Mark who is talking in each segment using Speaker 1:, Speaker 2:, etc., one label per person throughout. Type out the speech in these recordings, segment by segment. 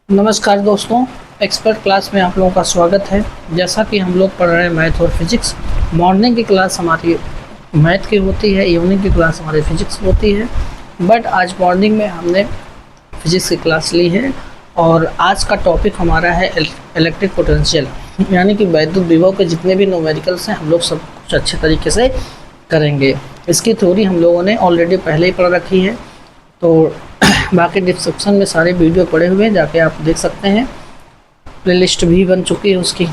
Speaker 1: नमस्कार दोस्तों, expert class में आप लोगों का स्वागत है। जैसा कि हम लोग पढ़ रहे हैं मैथ और फिजिक्स। मॉर्निंग की क्लास हमारी मैथ की होती है, इवनिंग की क्लास हमारी फिजिक्स होती है। बट आज मॉर्निंग में हमने फिजिक्स की क्लास ली है और आज का टॉपिक हमारा है इलेक्ट्रिक पोटेंशियल, यानी कि वैद्युत विभव के जितने भी न्यूमेरिकल्स हैं हम लोग सब कुछ अच्छे तरीके से करेंगे। इसकी थ्योरी हम लोगों ने ऑलरेडी पहले ही पढ़ रखी है, तो बाकी डिस्क्रिप्शन में सारे वीडियो पड़े हुए हैं, जाके आप देख सकते हैं। प्लेलिस्ट भी बन चुकी है उसकी।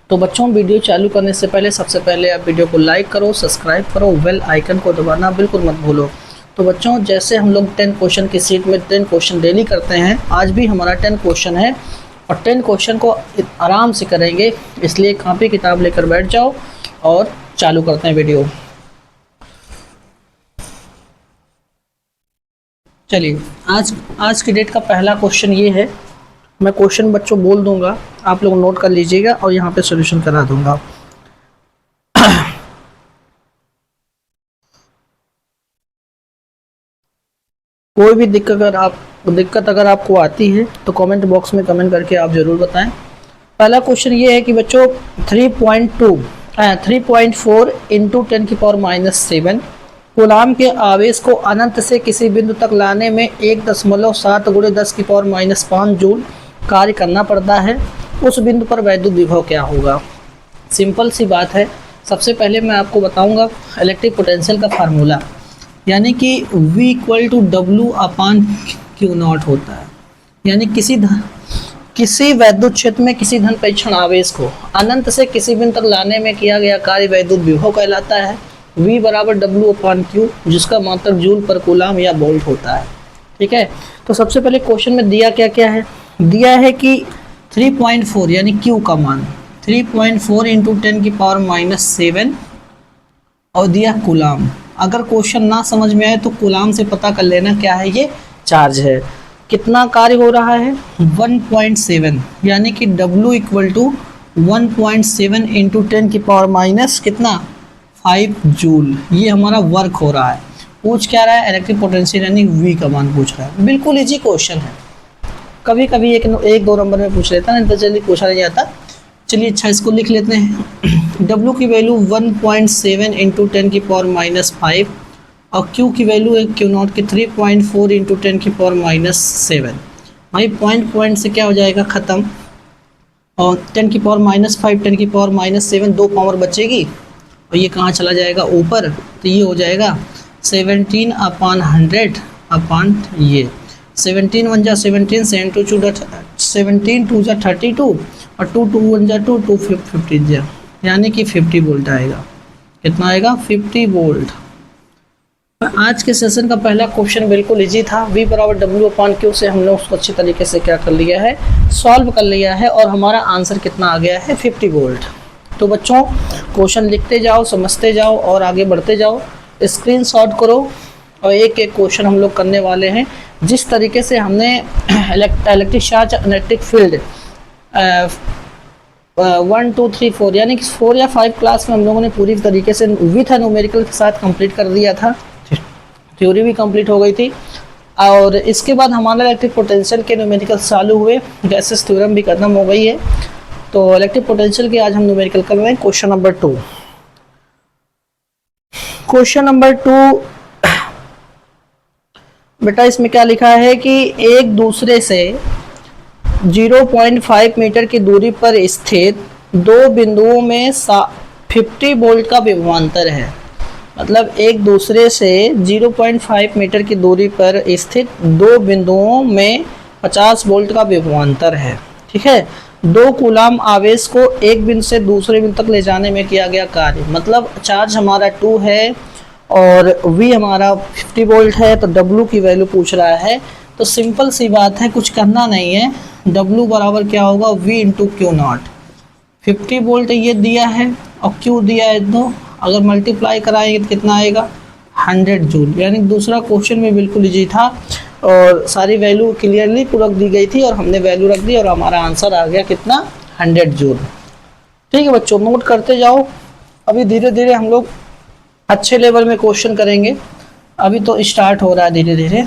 Speaker 1: तो बच्चों, वीडियो चालू करने से पहले सबसे पहले आप वीडियो को लाइक करो, सब्सक्राइब करो, बेल आइकन को दबाना बिल्कुल मत भूलो। तो बच्चों, जैसे हम लोग 10 क्वेश्चन की सीट में 10 क्वेश्चन डेली करते हैं, आज भी हमारा 10 क्वेश्चन है और 10 क्वेश्चन को आराम से करेंगे। इसलिए कॉपी किताब लेकर बैठ जाओ और चालू करते हैं वीडियो। चलिए, आज की डेट का पहला क्वेश्चन ये है। मैं क्वेश्चन बच्चों बोल दूंगा, आप लोग नोट कर लीजिएगा और यहाँ पे सॉल्यूशन करा दूंगा। कोई भी दिक्कत अगर आपको आती है तो कमेंट बॉक्स में कमेंट करके आप ज़रूर बताएं। पहला क्वेश्चन ये है कि बच्चों 3.4 इंटू 10⁻⁻7 कूलाम के आवेश को अनंत से किसी बिंदु तक लाने में 1.7 × 10⁻5 जूल कार्य करना पड़ता है। उस बिंदु पर वैद्युत विभव क्या होगा? सिंपल सी बात है। सबसे पहले मैं आपको बताऊंगा इलेक्ट्रिक पोटेंशियल का फार्मूला, यानी कि V = W/Q0 होता है। यानी किसी वैद्युत क्षेत्र में किसी धन परीक्षण आवेश को अनंत से किसी बिंदु तक लाने में किया गया कार्य वैद्युत विभव कहलाता है। V = W/Q, जिसका मात्रक जूल पर कूलाम या वोल्ट होता है। ठीक है, तो सबसे पहले क्वेश्चन में दिया क्या है? दिया है कि 3.4 यानी Q का मान 3.4 इंटू 10⁻⁻7 और दिया कूलाम। अगर क्वेश्चन ना समझ में आए तो कूलाम से पता कर लेना क्या है, ये चार्ज है। कितना कार्य हो रहा है? 1.7, यानी कि W = 1.7 इंटू 10⁻⁻ कितना 5 जूल। ये हमारा वर्क हो रहा है। पूछ क्या रहा है? इलेक्ट्रिक पोटेंशियल यानी V का मान पूछ रहा है। बिल्कुल इजी क्वेश्चन है। कभी कभी एक दो नंबर में पूछ लेता है, नहीं तो जल्दी पूछा नहीं जाता। चलिए, अच्छा इसको लिख लेते हैं। W की वैल्यू 1.7 इंटू 10⁻⁵ और Q की वैल्यू है Q0 की 3.4 इंटू 10⁻⁷। भाई पॉइंट से क्या हो जाएगा? ख़त्म। और 10⁻⁵, 10⁻⁷, 2 पावर बचेगी और ये कहाँ चला जाएगा? ऊपर। तो ये हो जाएगा 17/100 अपॉन ये 17 × 1 = 17, 17 × 2 = 32 और 2 × 1 = 2, 2 × 50, यानी कि 50 वोल्ट आएगा। कितना आएगा? 50 वोल्ट। आज के सेशन का पहला क्वेश्चन बिल्कुल इजी था। V = W/Q से हमने उसको अच्छी तरीके से क्या कर लिया है? सॉल्व कर लिया है और हमारा आंसर कितना आ गया है? 50 वोल्ट। तो बच्चों, क्वेश्चन लिखते जाओ, समझते जाओ और आगे बढ़ते जाओ। स्क्रीनशॉट करो और एक एक क्वेश्चन हम लोग करने वाले हैं। जिस तरीके से हमने इलेक्ट्रिक चार्ज, इलेक्ट्रिक फील्ड 1 2 3 4 यानी कि 4 या 5 क्लास में हम लोगों ने पूरी तरीके से विथ न्यूमेरिकल के साथ कंप्लीट कर दिया था। थ्योरी भी कंप्लीट हो गई थी और इसके बाद हमारा इलेक्ट्रिक पोटेंशियल के न्यूमेरिकल चालू हुए। गैसेस थ्योरम भी खत्म हो गई है। तो इलेक्ट्रिक पोटेंशियल के आज हम न्यूमेरिकल कर रहे हैं। Question number 2। क्वेश्चन नंबर 2 बेटा, इसमें क्या लिखा है कि एक दूसरे से 0.5 मीटर की दूरी पर स्थित दो बिंदुओं में 50 वोल्ट का विभवांतर है। मतलब एक दूसरे से 0.5 मीटर की दूरी पर स्थित दो बिंदुओं में 50 वोल्ट का विभवांतर है। ठीक है, 2 कूलाम आवेश को एक बिंदु से दूसरे बिंदु तक ले जाने में किया गया कार्य। मतलब चार्ज हमारा 2 है और V हमारा 50 वोल्ट है, तो W की वैल्यू पूछ रहा है। तो सिंपल सी बात है, कुछ करना नहीं है। W बराबर क्या होगा? V × Q0। 50 वोल्ट ये दिया है और Q दिया है 2। अगर मल्टीप्लाई कराएंगे तो कितना आएगा? 100 जूल। यानी दूसरा क्वेश्चन में बिल्कुल इजी था और सारी वैल्यू क्लियरली रख दी गई थी और हमने वैल्यू रख दी और हमारा आंसर आ गया कितना? 100 जूल। ठीक है बच्चों, नोट करते जाओ। अभी धीरे धीरे हम लोग अच्छे लेवल में क्वेश्चन करेंगे। अभी तो स्टार्ट हो रहा है धीरे धीरे।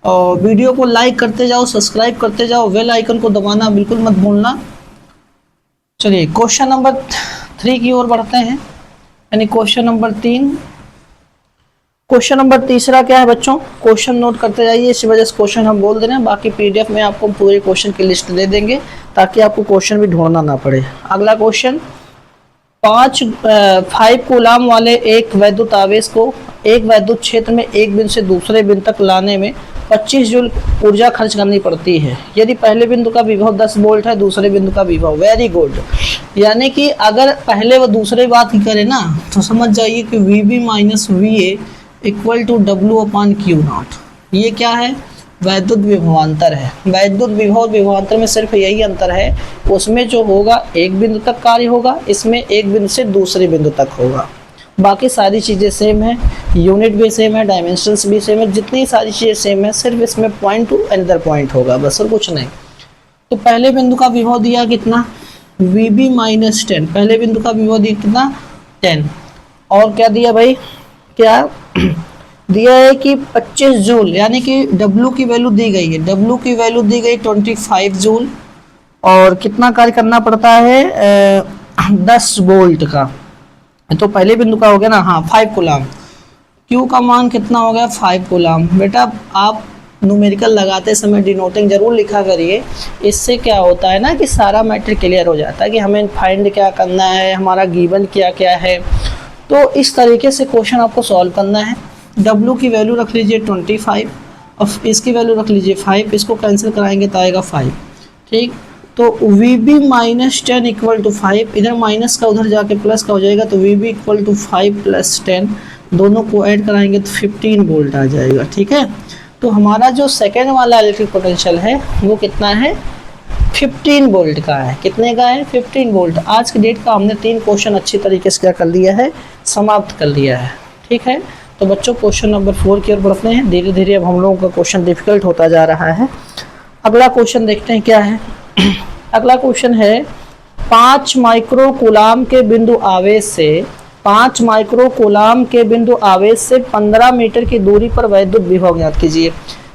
Speaker 1: और वीडियो को लाइक करते जाओ, सब्सक्राइब करते जाओ, बेल आइकन को दबाना बिल्कुल मत भूलना। चलिए क्वेश्चन नंबर 3 की ओर बढ़ते हैं, यानी क्वेश्चन नंबर 3। क्वेश्चन नंबर तीसरा क्या है बच्चों, क्वेश्चन नोट करते जाइए, इसी वजह से क्वेश्चन हम बोल दे रहे हैं, बाकी पीडीएफ में आपको पूरे क्वेश्चन की लिस्ट दे देंगे ताकि आपको क्वेश्चन भी ढूंढना ना पड़े। अगला क्वेश्चन, 5 कूलाम वाले एक वैद्युत आवेश को एक वैद्युत क्षेत्र में एक बिंदु से दूसरे बिंदु तक लाने में 25 जूल ऊर्जा खर्च करनी पड़ती है यदि पहले बिंदु का विभव 10 वोल्ट है, दूसरे बिंदु का विभव, वेरी गुड। यानी कि अगर पहले व दूसरे बात की करें ना तो समझ जाइए कि VB minus VA equal to W/Q0। ये क्या है, वैद्युत विभवांतर है। वैद्युत विभव विभवांतर में सिर्फ यही अंतर है, उसमें जो होगा एक बिंदु तक कार्य होगा, इसमें एक बिंदु से दूसरे बिंदु तक होगा। बाकी सारी चीज़ें सेम है, यूनिट भी सेम है, डायमेंशंस भी सेम है, जितनी सारी चीज़ें सेम है, सिर्फ इसमें पॉइंट टू अनदर पॉइंट होगा, बस और कुछ नहीं। तो पहले बिंदु का विभव दिया कितना, VB माइनस 10, पहले बिंदु का विभव दिया कितना 10, और क्या दिया भाई, क्या दिया है कि 25 जूल, यानी कि W की वैल्यू दी गई है, W की वैल्यू दी गई 25 जूल, और कितना कार्य करना पड़ता है 10 वोल्ट का। तो पहले बिंदु का हो गया ना, हाँ 5 कूलाम, Q का मान कितना हो गया 5 कूलाम। बेटा आप न्यूमेरिकल लगाते समय डिनोटिंग जरूर लिखा करिए, इससे क्या होता है ना कि सारा मैटर क्लियर हो जाता है कि हमें फाइंड क्या करना है, हमारा गिवन क्या क्या है। तो इस तरीके से क्वेश्चन आपको सॉल्व करना है। W की वैल्यू रख लीजिए 25 और इसकी वैल्यू रख लीजिए 5, इसको कैंसिल कराएंगे तो आएगा 5, ठीक। तो VB माइनस 10 इक्वल टू 5, इधर माइनस का उधर जाके प्लस का हो जाएगा, तो VB इक्वल टू 5 प्लस 10, दोनों को ऐड कराएंगे तो 15 वोल्ट आ जाएगा, ठीक है। तो हमारा जो सेकेंड वाला इलेक्ट्रिक पोटेंशियल है वो कितना है, 15 वोल्ट का है। कितने का है, 15 वोल्ट। आज की डेट का हमने 3 क्वेश्चन अच्छी तरीके से क्या कर लिया है, समाप्त कर लिया है, ठीक है। तो बच्चों क्वेश्चन नंबर 4 की ओर बढ़ते हैं, धीरे धीरे अब हम लोगों का क्वेश्चन डिफिकल्ट होता जा रहा है। अगला क्वेश्चन देखते हैं क्या है। अगला क्वेश्चन है, 5 माइक्रो कूलाम के बिंदु आवेश से 5 माइक्रो कूलाम के बिंदु आवेश से 15 मीटर की दूरी पर वैद्युत विभव ज्ञात कीजिए।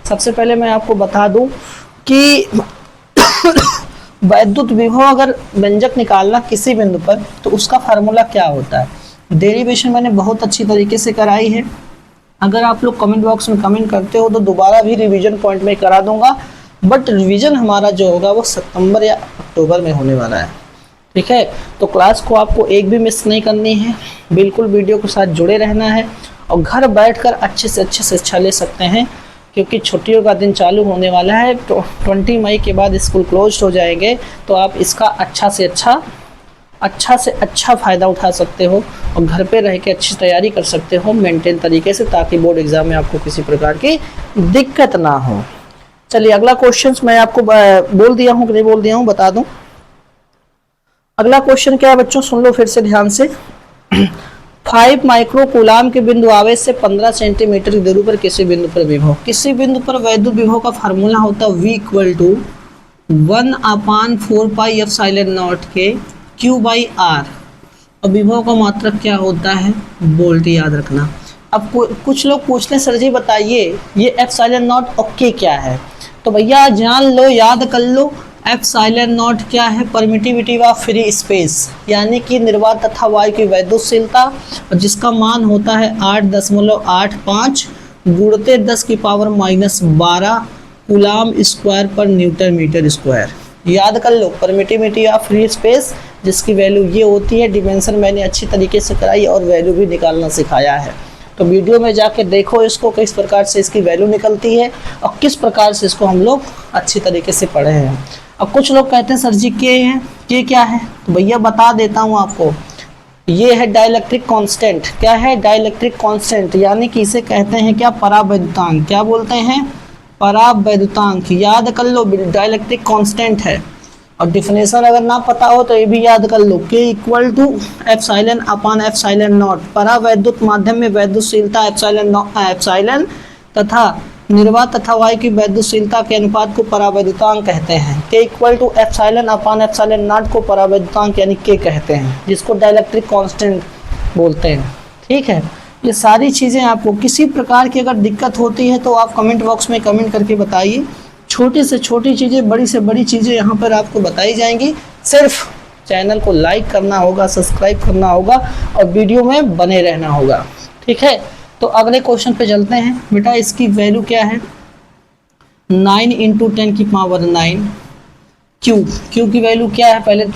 Speaker 1: सबसे पहले मैं आपको बता दूं कि वैद्युत विभव अगर व्यंजक निकालना किसी बिंदु पर तो उसका फार्मूला क्या होता है, डेरिवेशन मैंने बहुत अच्छी तरीके से कराई है। अगर आप लोग कमेंट बॉक्स में कमेंट करते हो तो दोबारा भी रिवीजन पॉइंट में करा दूंगा, बट रिवीजन हमारा जो होगा वो सितंबर या अक्टूबर में होने वाला है, ठीक है। तो क्लास को आपको एक भी मिस नहीं करनी है, बिल्कुल वीडियो के साथ जुड़े रहना है और घर बैठकर अच्छे से शिक्षा ले सकते हैं, क्योंकि छुट्टियों का दिन चालू होने वाला है। तो 20 मई के बाद स्कूल क्लोज हो जाएंगे, तो आप इसका अच्छा से अच्छा फ़ायदा उठा सकते हो और घर पे रह के अच्छी तैयारी कर सकते हो मेंटेन तरीके से, ताकि बोर्ड एग्ज़ाम में आपको किसी प्रकार की दिक्कत ना हो। चलिए अगला क्वेश्चन मैं आपको बोल दिया हूँ कि नहीं बोल दिया हूँ बता दूं। अगला क्वेश्चन क्या है बच्चों, सुन लो फिर से ध्यान से। 5 माइक्रो कूलाम के बिंदु आवेश से 15 सेंटीमीटर की दूरी पर किसी बिंदु पर विभव, किसी बिंदु पर वैद्युत विभव का फार्मूला होता है V equal to 1/4 pi epsilon के Q/R, और विभव का मात्रक क्या होता है, वोल्ट, याद रखना। अब कुछ लोग पूछते हैं सर जी बताइए ये एप्सिलॉन नॉट ओके क्या है, तो भैया जान लो, याद कर लो, एप्सिलॉन नॉट क्या है, परमिटिविटी ऑफ फ्री स्पेस, यानी कि निर्वात तथा वायु की वैद्युतशीलता, और जिसका मान होता है 8.85 गुणते 10 की पावर -12 कूलाम स्क्वायर पर न्यूटन मीटर स्क्वायर। याद कर लो, परमिटिविटी ऑफ फ्री स्पेस जिसकी वैल्यू ये होती है, डिमेंशन मैंने अच्छी तरीके से कराई और वैल्यू भी निकालना सिखाया है। तो वीडियो में जाके देखो इसको, किस प्रकार से इसकी वैल्यू निकलती है और किस प्रकार से इसको हम लोग अच्छी तरीके से पढ़े हैं। अब कुछ लोग कहते हैं सर जी के क्या है, तो भैया बता देता हूँ आपको, ये है डाइलेक्ट्रिक कांस्टेंट। क्या है, डाइलेक्ट्रिक कांस्टेंट, यानी कि इसे कहते हैं क्या, परावैद्युतांक। क्या बोलते हैं, परावैद्युतांक। याद कर लो, डाइलेक्ट्रिक कांस्टेंट है। और डिफिनेशन अगर ना पता हो तो ये भी याद कर लो, K equal to epsilon upon epsilon nought. परावैद्युत माध्यम में वैद्युतशीलता एप्सिलॉन तथा निर्वात तथा वायु की वैद्युतशीलता के अनुपात को परावैद्युतांक कहते हैं। K equal to epsilon upon epsilon naught को परावैद्युतांक यानी K कहते हैं, जिसको डाइलेक्ट्रिक कांस्टेंट बोलते हैं, ठीक है। ये सारी चीज़ें आपको किसी प्रकार की अगर दिक्कत होती है तो आप कमेंट बॉक्स में कमेंट करके बताइए। छोटी से छोटी चीज़ें, बड़ी से बड़ी चीज़ें यहाँ पर आपको बताई जाएंगी। सिर्फ चैनल को लाइक करना होगा, सब्सक्राइब करना होगा और वीडियो में बने रहना होगा। ठीक है, तो अगले क्वेश्चन पे चलते हैं। बेटा इसकी वैल्यू क्या है? 9 इंटू 10 की पावर 9 क्यू की वैल्यू क्या है? पहले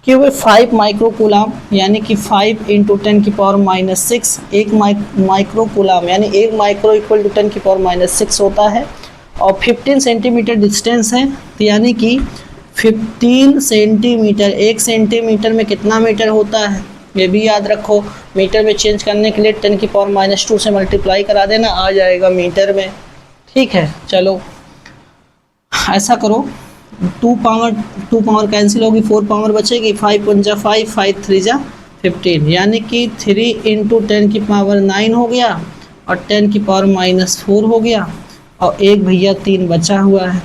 Speaker 1: क्यू है 5 माइक्रो कूलाम, यानी कि 5 इंटू 10 की पावर -6। एक माइक्रो कूलाम यानी 1 माइक्रो इक्वल टू 10 की पावर -6 होता है। और 15 सेंटीमीटर डिस्टेंस है, तो यानी कि 15 सेंटीमीटर, 1 सेंटीमीटर में कितना मीटर होता है ये भी याद रखो। मीटर में चेंज करने के लिए 10 की पावर -2 से मल्टीप्लाई करा देना, आ जाएगा मीटर में। ठीक है, चलो ऐसा करो, 2 पावर कैंसिल होगी, 4 पावर बचेगी, 5 1 जा 5, 5 3 जा 15, यानी कि 3 इंटू 10 की पावर 9 हो गया और 10 की पावर -4 हो गया। और एक भैया 3 बचा हुआ है,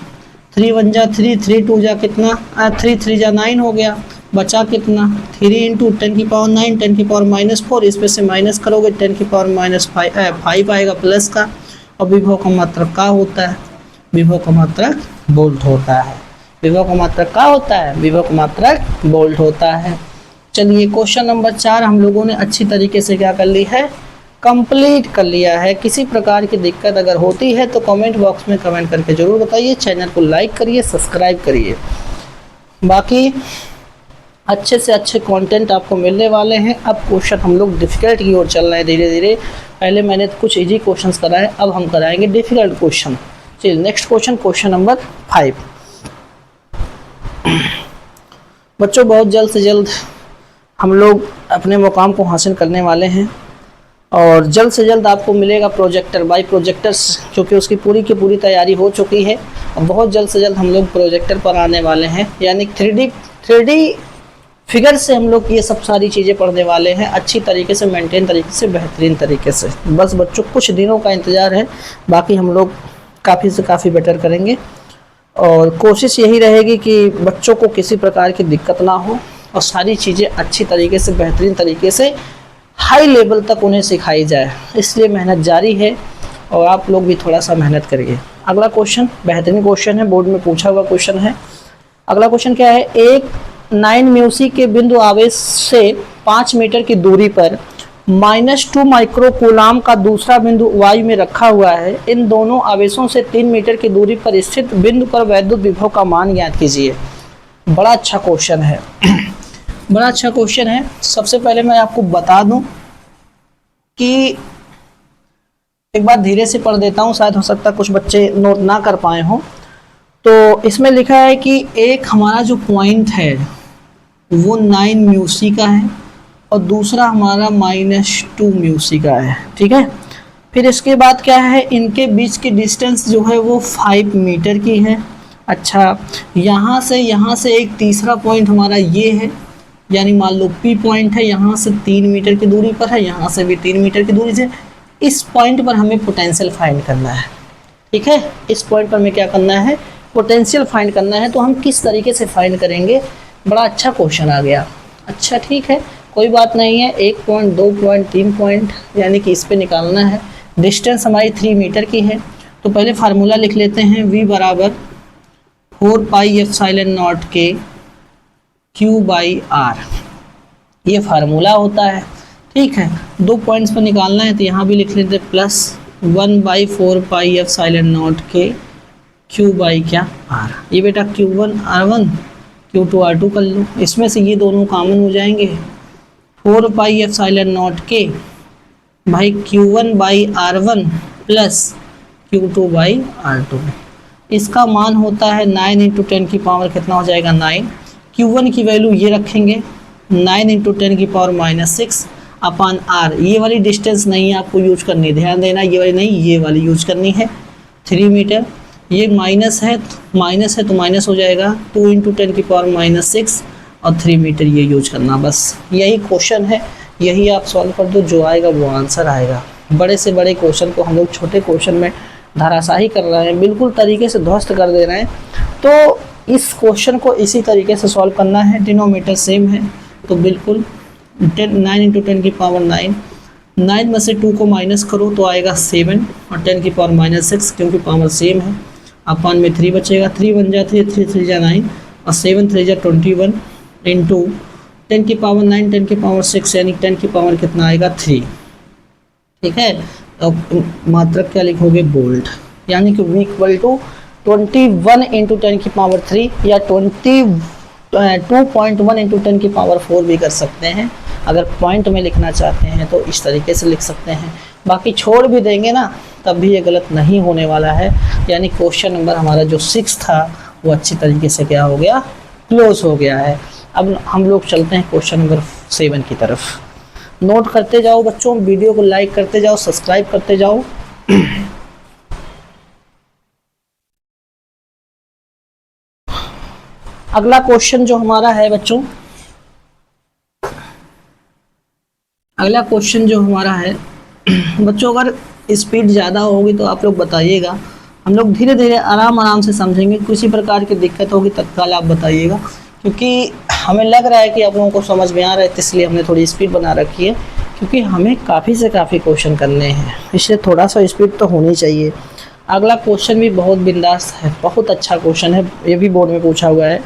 Speaker 1: 3 1 जा 3, 3 2 जा कितना, 3 3 जा 9 हो गया। बचा कितना? 3 इंटू 10 की पावर 9, 10 की पावर -4, इसमें से माइनस करोगे 10 की पावर -5 आएगा प्लस का। और विभव का मात्रक क्या होता है? विभव का मात्रक वोल्ट होता है। विभव का मात्रक क्या होता है? विभव का मात्रक वोल्ट होता है। चलिए क्वेश्चन नंबर 4 हम लोगों ने अच्छी तरीके से क्या कर ली है? कंप्लीट कर लिया है। किसी प्रकार की दिक्कत अगर होती है तो कमेंट बॉक्स में कमेंट करके ज़रूर बताइए। चैनल को लाइक करिए, सब्सक्राइब करिए। बाकी अच्छे से अच्छे कंटेंट आपको मिलने वाले हैं। अब क्वेश्चन हम लोग डिफ़िकल्ट की ओर चल रहे हैं धीरे धीरे। पहले मैंने कुछ इजी क्वेश्चंस कराए, अब हम कराएंगे डिफ़िकल्ट क्वेश्चन। चलिए नेक्स्ट क्वेश्चन, क्वेश्चन नंबर 5। बच्चों बहुत जल्द से जल्द हम लोग अपने मुकाम को हासिल करने वाले हैं और जल्द से जल्द आपको मिलेगा प्रोजेक्टर बाई प्रोजेक्टर्स, क्योंकि उसकी पूरी की पूरी तैयारी हो चुकी है। और बहुत जल्द से जल्द हम लोग प्रोजेक्टर पर आने वाले हैं, यानी 3D फिगर से हम लोग ये सब सारी चीज़ें पढ़ने वाले हैं अच्छी तरीके से, मेंटेन तरीके से, बेहतरीन तरीके से। बस बच्चों कुछ दिनों का इंतज़ार है, बाकी हम लोग काफ़ी से काफ़ी बेटर करेंगे। और कोशिश यही रहेगी कि बच्चों को किसी प्रकार की दिक्कत ना हो और सारी चीज़ें अच्छी तरीके से, बेहतरीन तरीके से, हाई लेवल तक उन्हें सिखाई जाए। इसलिए मेहनत जारी है और आप लोग भी थोड़ा सा मेहनत करिए। अगला क्वेश्चन बेहतरीन क्वेश्चन है, बोर्ड में पूछा हुआ क्वेश्चन है। अगला क्वेश्चन क्या है? एक 9 म्यूसी के बिंदु आवेश से 5 मीटर की दूरी पर -2 माइक्रो कूलाम का दूसरा बिंदु वायु में रखा हुआ है। इन दोनों आवेशों से 3 मीटर की दूरी पर स्थित बिंदु पर वैद्युत विभव का मान ज्ञात कीजिए। बड़ा अच्छा क्वेश्चन है बड़ा अच्छा क्वेश्चन है। सबसे पहले मैं आपको बता दूं कि एक बार धीरे से पढ़ देता हूं, शायद हो सकता है कुछ बच्चे नोट ना कर पाए हों। तो इसमें लिखा है कि एक हमारा जो पॉइंट है वो 9 म्यूसी का है और दूसरा हमारा -2 म्यूसी का है। ठीक है, फिर इसके बाद क्या है? इनके बीच की डिस्टेंस जो है वो 5 मीटर की है। अच्छा, यहाँ से एक तीसरा पॉइंट हमारा ये है, यानी मान लो P पॉइंट है, यहाँ से 3 मीटर की दूरी पर है, यहाँ से भी 3 मीटर की दूरी से। इस पॉइंट पर हमें पोटेंशियल फाइंड करना है। ठीक है, इस पॉइंट पर हमें क्या करना है? पोटेंशियल फाइंड करना है। तो हम किस तरीके से फाइंड करेंगे? बड़ा अच्छा क्वेश्चन आ गया। अच्छा ठीक है, कोई बात नहीं है। 1 पॉइंट, 2 पॉइंट, 3 पॉइंट, यानी कि इस पे निकालना है। डिस्टेंस हमारी 3 मीटर की है। तो पहले फार्मूला लिख लेते हैं, V बराबर 4πε0 के Q/R, ये फार्मूला होता है। ठीक है, 2 पॉइंट्स पर निकालना है तो यहाँ भी लिख लेते हैं +1/4πε0 के Q/R। ये बेटा Q1 R1 Q2 R2 कर लो, इसमें से ये दोनों कॉमन हो जाएंगे। 4πε0 के भाई Q1/R1 प्लस Q2/R2, इसका मान होता है 9 इंटू 10 की पावर कितना हो जाएगा? 9। Q1 की वैल्यू ये रखेंगे 9 इंटू 10 की पावर -6 अपान R। ये वाली डिस्टेंस नहीं आपको यूज करनी, ध्यान देना, ये वाली नहीं, ये वाली यूज करनी है। 3 मीटर, ये माइनस है तो माइनस हो जाएगा 2 इंटू 10 की पावर -6 और 3 मीटर ये यूज करना। बस यही क्वेश्चन है, यही आप सॉल्व कर दो, जो आएगा वो आंसर आएगा। बड़े से बड़े क्वेश्चन को हम लोग छोटे क्वेश्चन में धराशाही कर रहे हैं, बिल्कुल तरीके से ध्वस्त कर दे रहे हैं। तो इस क्वेश्चन को इसी तरीके से सॉल्व करना है। डिनोमीटर सेम है तो बिल्कुल 9 इंटू 10 की पावर 9 9 में से 2 को माइनस करो तो आएगा 7 और 10 की पावर -6 क्योंकि पावर सेम है। अपान में 3 बचेगा, 3 बन जा 3, 3 3 जा 9 और 7 3 जा 21 इंटू 10 की पावर 9 10 की पावर 6 यानी 10 की पावर कितना आएगा 3। ठीक है, अब मात्रक क्या लिखोगे बोल्ड, यानी कि v इक्वल टू 21 इंटू 10 की पावर 3 या 2.1 इंटू 10 की पावर 4 भी कर सकते हैं। अगर पॉइंट में लिखना चाहते हैं तो इस तरीके से लिख सकते हैं, बाकी छोड़ भी देंगे ना तब भी ये गलत नहीं होने वाला है। यानी क्वेश्चन नंबर हमारा जो 6 था वो अच्छी तरीके से क्या हो गया, क्लोज हो गया है। अब हम लोग चलते हैं क्वेश्चन नंबर 7 की तरफ। नोट करते जाओ बच्चों, वीडियो को लाइक करते जाओ, सब्सक्राइब करते जाओ। अगला क्वेश्चन जो हमारा है बच्चों, अगला क्वेश्चन जो हमारा है बच्चों, अगर स्पीड ज़्यादा होगी तो आप लोग बताइएगा, हम लोग धीरे धीरे आराम आराम से समझेंगे। किसी प्रकार की दिक्कत होगी तत्काल आप बताइएगा, क्योंकि हमें लग रहा है कि आप लोगों को समझ में आ रहा है, तो इसलिए हमने थोड़ी स्पीड बना रखी है, क्योंकि हमें काफ़ी से काफ़ी क्वेश्चन करने हैं, इसलिए थोड़ा सा स्पीड तो होनी चाहिए। अगला क्वेश्चन भी बहुत बिंदास है, बहुत अच्छा क्वेश्चन है, ये भी बोर्ड में पूछा हुआ है।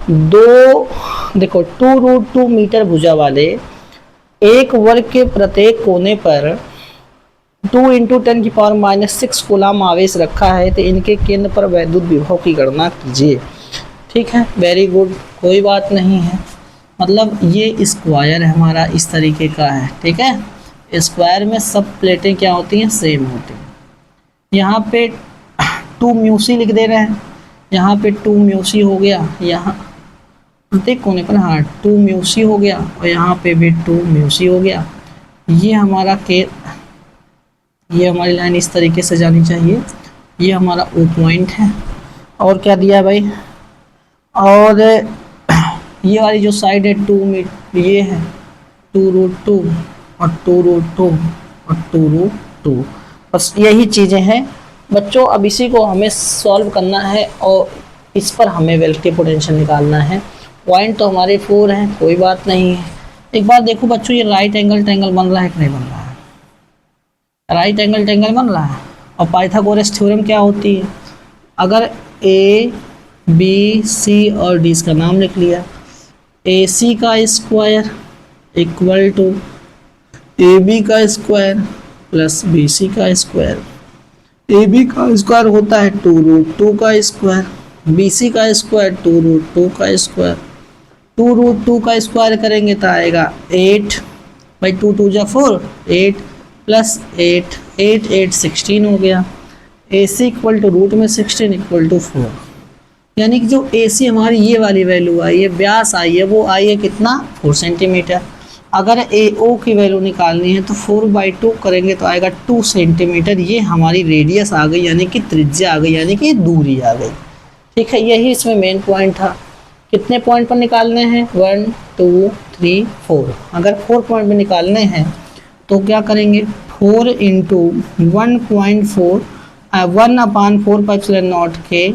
Speaker 1: देखो 2√2 मीटर भुजा वाले एक वर्ग के प्रत्येक कोने पर 2 इंटू 10 की पावर -6 कूलाम आवेश रखा है, तो इनके केंद्र पर वैद्युत विभव की गणना कीजिए। ठीक है, वेरी गुड, कोई बात नहीं है। मतलब ये स्क्वायर हमारा इस तरीके का है। ठीक है, स्क्वायर में सब प्लेटें क्या होती हैं, सेम होती हैं। यहाँ पे 2 म्यूसी लिख दे रहे हैं, यहाँ पे 2 म्यूसी हो गया, यहाँ प्रत्येक कोने पर हाँ 2 म्यूसी हो गया और यहाँ पे भी 2 म्यूसी हो गया। ये हमारा ये हमारी लाइन इस तरीके से जानी चाहिए। ये हमारा O पॉइंट है। और क्या दिया भाई, और ये वाली जो साइड है 2 ये है 2√2 और 2√2 और 2√2, बस यही चीज़ें हैं बच्चों। अब इसी को हमें सॉल्व करना है और इस पर हमें वेक्टर पोटेंशियल निकालना है। पॉइंट तो हमारे 4 हैं, कोई बात नहीं है। एक बार देखो बच्चों, ये राइट एंगल ट्रायंगल बन रहा है कि नहीं बन रहा है, राइट एंगल ट्रायंगल बन रहा है। और पाइथागोरस थ्योरम क्या होती है, अगर A B C और D इसका नाम लिख लिया, AC का स्क्वायर इक्वल टू AB का स्क्वायर प्लस BC का स्क्वायर। AB का स्क्वायर होता है 2√2 का स्क्वायर, BC का स्क्वायर 2√2 का स्क्वायर। 2√2 का स्क्वायर करेंगे तो आएगा 8 बाई 2 2 जा 4, 8 प्लस 8 8 8 16 हो गया। AC इक्वल टू रूट में 16 इक्वल टू 4, यानी कि जो AC हमारी ये वाली वैल्यू आई है, व्यास आई है, वो आई है कितना 4 सेंटीमीटर। अगर AO की वैल्यू निकालनी है तो 4/2 करेंगे तो आएगा 2 सेंटीमीटर। ये हमारी रेडियस आ गई, यानी कि त्रिज्या आ गई, यानी कि दूरी आ गई। ठीक है, यही इसमें मेन पॉइंट था। कितने पॉइंट पर निकालने हैं, 1 2 3 4। अगर 4 पॉइंट में निकालने हैं तो क्या करेंगे, 4 इंटू 1.4 1/4 पाइप्सलन नॉट के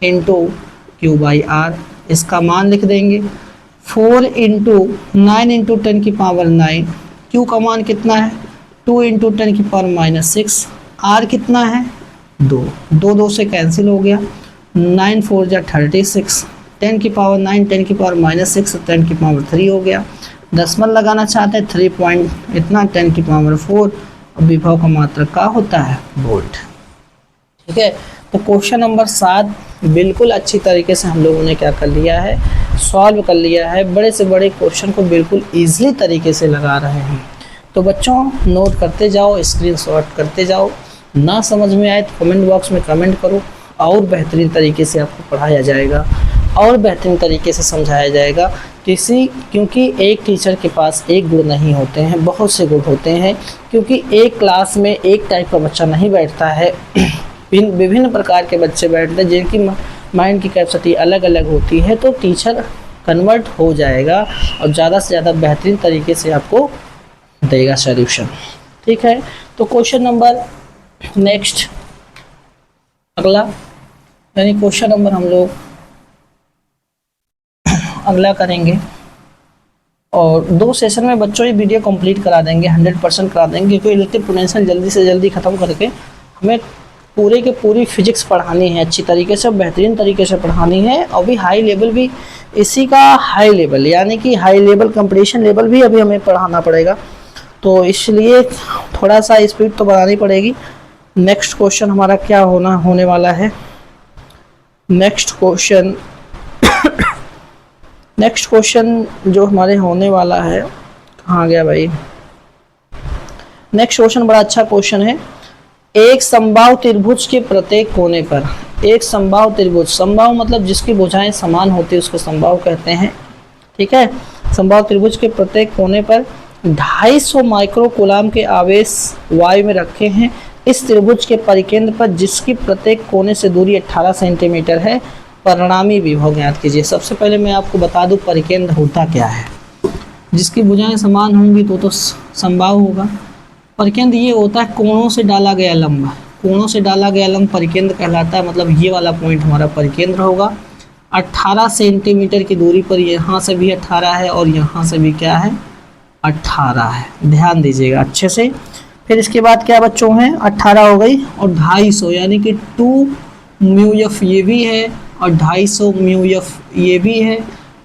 Speaker 1: इंटू Q/R, इसका मान लिख देंगे। 4 इंटू 9 इंटू 10 की पावर 9, Q का मान कितना है 2 इंटू 10 की पावर -6, R कितना है 2, 2 2 से कैंसिल हो गया, 9 4 जा 36, 10 की पावर 9 10 की पावर -6 10 की पावर 3 हो गया। दशमलव लगाना चाहते हैं 3 पॉइंट इतना 10 की पावर 4। विभव का मात्रक का होता है वोल्ट। ठीक है, तो क्वेश्चन नंबर 7 बिल्कुल अच्छी तरीके से हम लोगों ने क्या कर लिया है, सॉल्व कर लिया है। बड़े से बड़े क्वेश्चन को बिल्कुल ईजिली तरीके से लगा रहे हैं। तो बच्चों नोट करते जाओ, स्क्रीनशॉट करते जाओ, ना समझ में आए तो कमेंट बॉक्स में कमेंट करो, और बेहतरीन तरीके से आपको पढ़ाया जाएगा और बेहतरीन तरीके से समझाया जाएगा। क्योंकि एक टीचर के पास एक गुण नहीं होते हैं, बहुत से गुण होते हैं। क्योंकि एक क्लास में एक टाइप का बच्चा नहीं बैठता है, विभिन्न प्रकार के बच्चे बैठते हैं जिनकी माइंड की कैपेसिटी अलग अलग होती है। तो टीचर कन्वर्ट हो जाएगा और ज़्यादा से ज़्यादा बेहतरीन तरीके से आपको देगा सॉल्यूशन। ठीक है, तो क्वेश्चन नंबर नेक्स्ट अगला, यानी क्वेश्चन नंबर हम लोग अगला करेंगे और 2 सेशन में बच्चों ये वीडियो कंप्लीट करा देंगे, 100% करा देंगे, क्योंकि इलेक्ट्रिक पोटेंशियल जल्दी से जल्दी ख़त्म करके हमें पूरे के पूरी फिजिक्स पढ़ानी है, अच्छी तरीके से, बेहतरीन तरीके से पढ़ानी है। और भी हाई लेवल भी इसी का हाई लेवल, यानी कि हाई लेवल कंपटीशन लेवल भी अभी हमें पढ़ाना पड़ेगा, तो इसलिए थोड़ा सा स्पीड तो बढ़ानी पड़ेगी। नेक्स्ट क्वेश्चन हमारा क्या होने वाला है, नेक्स्ट क्वेश्चन जो हमारे होने वाला है, कहाँ गया भाई, नेक्स्ट क्वेश्चन बड़ा अच्छा क्वेश्चन है। एक समबाहु त्रिभुज के प्रत्येक कोने पर, एक समबाहु त्रिभुज, समबाहु मतलब जिसकी भुजाएं समान होती है उसको समबाहु कहते हैं, ठीक है। समबाहु त्रिभुज के प्रत्येक कोने पर 250 माइक्रो कूलाम के आवेश वायु में रखे हैं। इस त्रिभुज के परिकेंद्र पर जिसकी प्रत्येक कोने से दूरी 18 सेंटीमीटर है, परिणामी विभव ज्ञात कीजिए। सबसे पहले मैं आपको बता दूं परिकेंद्र होता क्या है। जिसकी भुजाएं समान होंगी तो समबाहु होगा। परिकेंद्र ये होता है कोणों से डाला गया लंब, कोणों से डाला गया लंब परिकेंद्र कहलाता है। मतलब ये वाला पॉइंट हमारा परिकेंद्र होगा। 18 सेंटीमीटर की दूरी पर, यहाँ से भी 18 है और यहाँ से भी क्या है, 18 है, ध्यान दीजिएगा अच्छे से। फिर इसके बाद क्या बच्चों हैं, 18 हो गई और 250 यानी कि 2 म्यू एफ ये भी है और 250 म्यू एफ ये भी है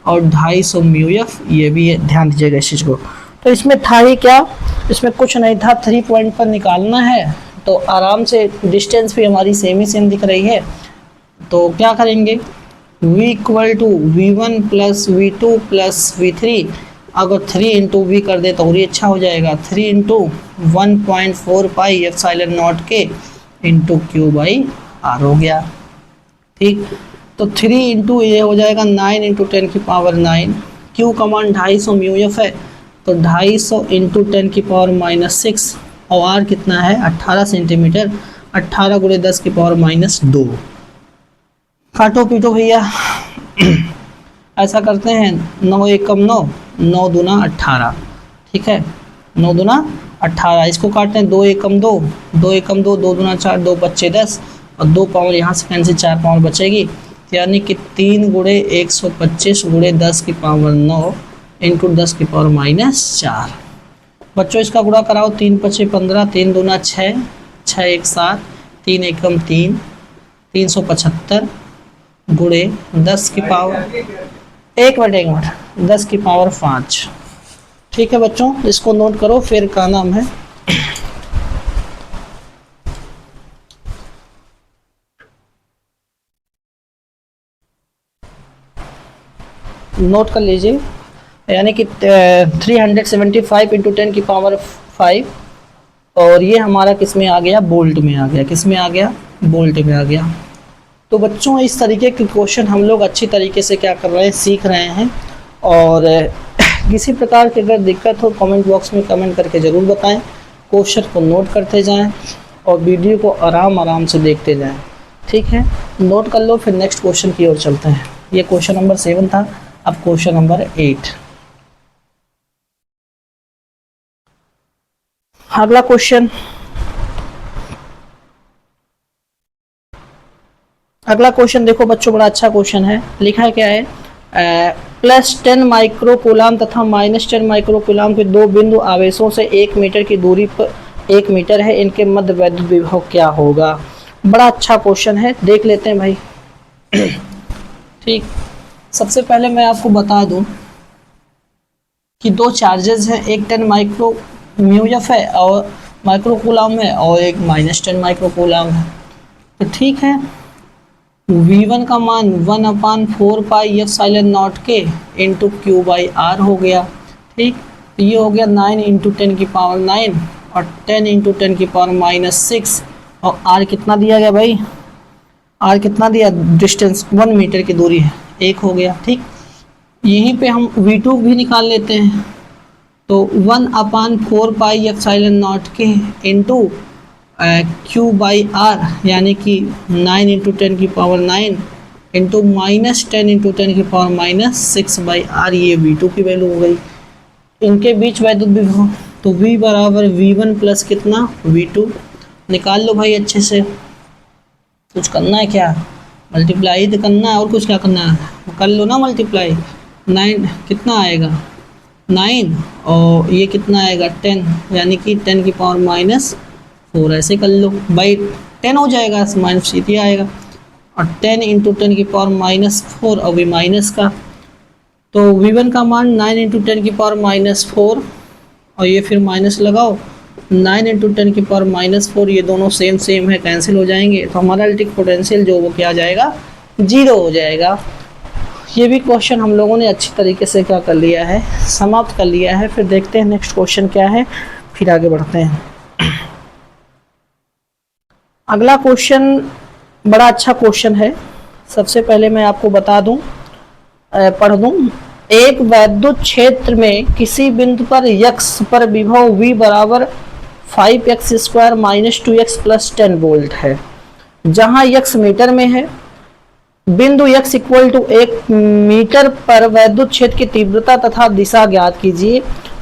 Speaker 1: और 250 म्यू एफ ये भी है, ध्यान दीजिएगा इस चीज़ को। तो इसमें था ही क्या, इसमें कुछ नहीं था, 3 पॉइंट पर निकालना है, तो आराम से डिस्टेंस भी हमारी सेम ही सेम दिख रही है। तो क्या करेंगे, v equal to v1 plus v2 plus v3, अगर 3 इंटू वी कर दे तो और ये अच्छा हो जाएगा, 3 इंटू 1.4 पाई एप्सिलॉन नॉट के इंटू क्यू बाई आर हो गया, ठीक। तो 3 इंटू ये हो जाएगा 9 इंटू 10 की पावर 9, क्यू का मान 250 म्यू एफ है, तो 250 इंटू 10 की पावर -6, और आर कितना है 18 सेंटीमीटर, 18 गुणे 10 की पावर -2। काटो पीटो भैया ऐसा करते हैं, 9 एकम 9, 9 दूना 18, ठीक है, 9 दूना 18। इसको काटते हैं 2 एकम 2, 2 एकम 2, 2 दूना 4, 2 बच्चे 10 और 2 पावर यहाँ से कैंसिल, 4 पावर बचेगी, यानी कि 3 गुणे 125 गुणे 10 की पावर 9 इंटू 10 की पावर -4। बच्चों इसका गुणा कराओ, 3 पचे 15, 3 दूना 6, 6 एक 7, 3 एकम 3, 375 गुणे 10 की पावर, एक मिनट 10 की पावर 5, ठीक है बच्चों, इसको नोट करो। फिर का नाम है, नोट कर लीजिए, यानी कि 375 इंटू 10 की पावर 5, और ये हमारा किस में आ गया, बोल्ट में आ गया, किस में आ गया, बोल्ट में आ गया। तो बच्चों इस तरीके के क्वेश्चन हम लोग अच्छी तरीके से क्या कर रहे हैं, सीख रहे हैं। और किसी प्रकार की अगर दिक्कत हो कमेंट बॉक्स में कमेंट करके ज़रूर बताएं, क्वेश्चन को नोट करते जाएं और वीडियो को आराम से देखते जाएं, ठीक है। नोट कर लो, फिर नेक्स्ट क्वेश्चन की ओर चलते हैं। ये क्वेश्चन नंबर 7 था, अब क्वेश्चन नंबर 8। अगला क्वेश्चन, अगला क्वेश्चन देखो बच्चों, बड़ा अच्छा क्वेश्चन है। लिखा है क्या है, +10 माइक्रो कूलाम तथा -10 माइक्रो कूलाम के 2 बिंदु आवेशों से 1 मीटर की दूरी पर 1 मीटर है, इनके मध्य वैद्युत विभव क्या होगा। बड़ा अच्छा क्वेश्चन है, देख लेते हैं भाई। ठीक, सबसे पहले मैं आपको बता दूं कि 2 चार्जेस हैं, एक 10 माइक्रो म्यू एफ है और माइक्रो कूलाम है, और एक -10 माइक्रो कूलाम है। तो ठीक है, V1 का मान 1/4 पाई एप्सिलॉन नॉट के इंटू क्यू बाई आर हो गया, ठीक। ये हो गया 9 इंटू 10 की पावर 9 और 10 इंटू 10 की पावर -6, और आर कितना दिया गया भाई, आर कितना दिया, डिस्टेंस 1 मीटर की दूरी है, 1 हो गया, ठीक। यहीं पे हम V2 भी निकाल लेते हैं, तो 1/4 पाई एप्सिलॉन नॉट के इंटू क्यू बाई आर, यानी कि 9 इंटू 10 की पावर 9 इंटू -10 इंटू 10 की पावर -6 बाई आर, ये V2 की वैल्यू हो गई। इनके बीच वैद्युत विभव, तो V बराबर V1 प्लस कितना V2, निकाल लो भाई अच्छे से। कुछ करना है क्या, मल्टीप्लाई तो करना है, और कुछ क्या करना है, कर लो ना मल्टीप्लाई। 9 कितना आएगा, 9 और ये कितना आएगा 10, यानी कि 10 की पावर -4 ऐसे कर लो, बाई 10 हो जाएगा, माइनस सीधी आएगा, और 10 इंटू 10 की पावर -4 और भी माइनस का, तो V1 का मान 9 इंटू 10 की पावर -4 और ये फिर माइनस लगाओ, 9 इंटू 10 की पावर -4, ये दोनों सेम सेम है, कैंसिल हो जाएंगे, तो हमारा इलेक्ट्रिक पोटेंशियल जो वो क्या आ जाएगा, 0 हो जाएगा। ये भी क्वेश्चन हम लोगों ने अच्छी तरीके से क्या कर लिया है, समाप्त कर लिया है। फिर देखते हैं नेक्स्ट क्वेश्चन क्या है, फिर आगे बढ़ते हैं। अगला क्वेश्चन बड़ा अच्छा क्वेश्चन है। सबसे पहले मैं आपको बता दूं, पढ़ दूं, एक वैद्युत क्षेत्र में किसी बिंदु पर x पर विभव V बराबर 5x² - 2x + 10 वोल्ट है, जहां x मीटर में है। बिंदु x इक्वल टू 1 मीटर पर वैद्युत क्षेत्र की तीव्रता तथा दिशा ज्ञात कीजिए।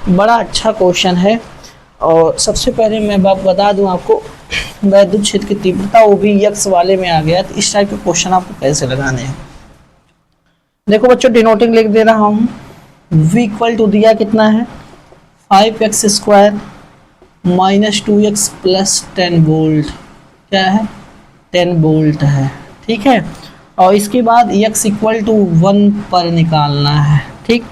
Speaker 1: बड़ा अच्छा क्वेश्चन है। और सबसे पहले मैं बता दूं आपको, वैद्युत क्षेत्र की तीव्रता वो भी x वाले में आ गया, तो इस टाइप के क्वेश्चन आपको कैसे लगाने हैं। देखो बच्चों, डिनोटिंग लिख दे रहा हूँ। v इक्वल टू दिया कितना है, 5x² - 2x + 10 वोल्ट, क्या है, 10 वोल्ट है, ठीक है। और इसके बाद x इक्वल टू 1 पर निकालना है, ठीक।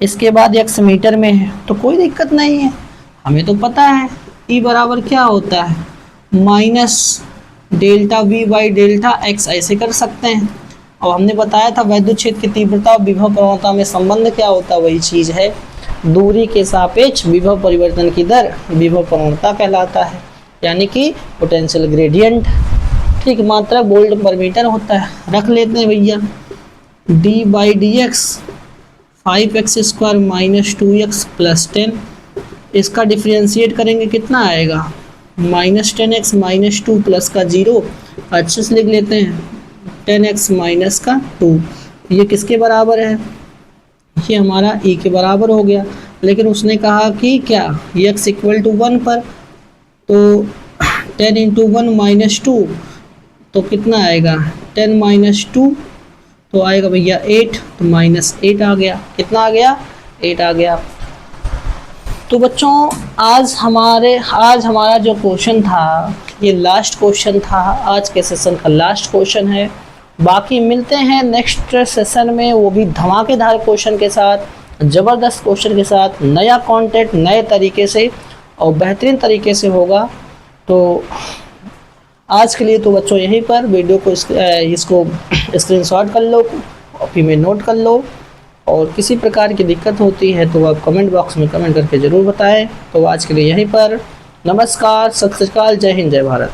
Speaker 1: इसके बाद x मीटर में है, तो कोई दिक्कत नहीं है, हमें तो पता है E बराबर क्या होता है, -ΔV/ΔX, ऐसे कर सकते हैं। और हमने बताया था वैद्युत क्षेत्र की तीव्रता और विभव प्रवणता में संबंध क्या होता है, वही चीज़ है, दूरी के सापेक्ष विभव परिवर्तन की दर विभव प्रवणता कहलाता है, यानी कि पोटेंशियल ग्रेडियंट, ठीक। मात्रक वोल्ट पर मीटर होता है, रख लेते हैं भैया। d/dx 5x² - 2x + 10, इसका डिफ्रेंशिएट करेंगे कितना आएगा, -10x - 2 प्लस का 0, अच्छे से लिख लेते हैं, 10x - का 2, ये किसके बराबर है, ये हमारा E के बराबर हो गया। लेकिन उसने कहा कि क्या, x इक्वल टू 1 पर, तो 10 इंटू 1 - 2, तो कितना आएगा, 10 - 2, तो आएगा भैया 8, तो -8 आ गया, कितना आ गया, 8 आ गया। तो बच्चों आज हमारा जो क्वेश्चन था, ये लास्ट क्वेश्चन था, आज के सेशन का लास्ट क्वेश्चन है। बाकी मिलते हैं नेक्स्ट सेशन में, वो भी धमाकेदार क्वेश्चन के साथ, ज़बरदस्त क्वेश्चन के साथ, नया कंटेंट नए तरीके से और बेहतरीन तरीके से होगा। तो आज के लिए तो बच्चों यहीं पर वीडियो को इसको स्क्रीनशॉट कर लो, कॉपी में नोट कर लो, और किसी प्रकार की दिक्कत होती है तो आप कमेंट बॉक्स में कमेंट करके ज़रूर बताएं। तो आज के लिए यहीं पर, नमस्कार, सत श्री अकाल, जय हिंद, जय भारत।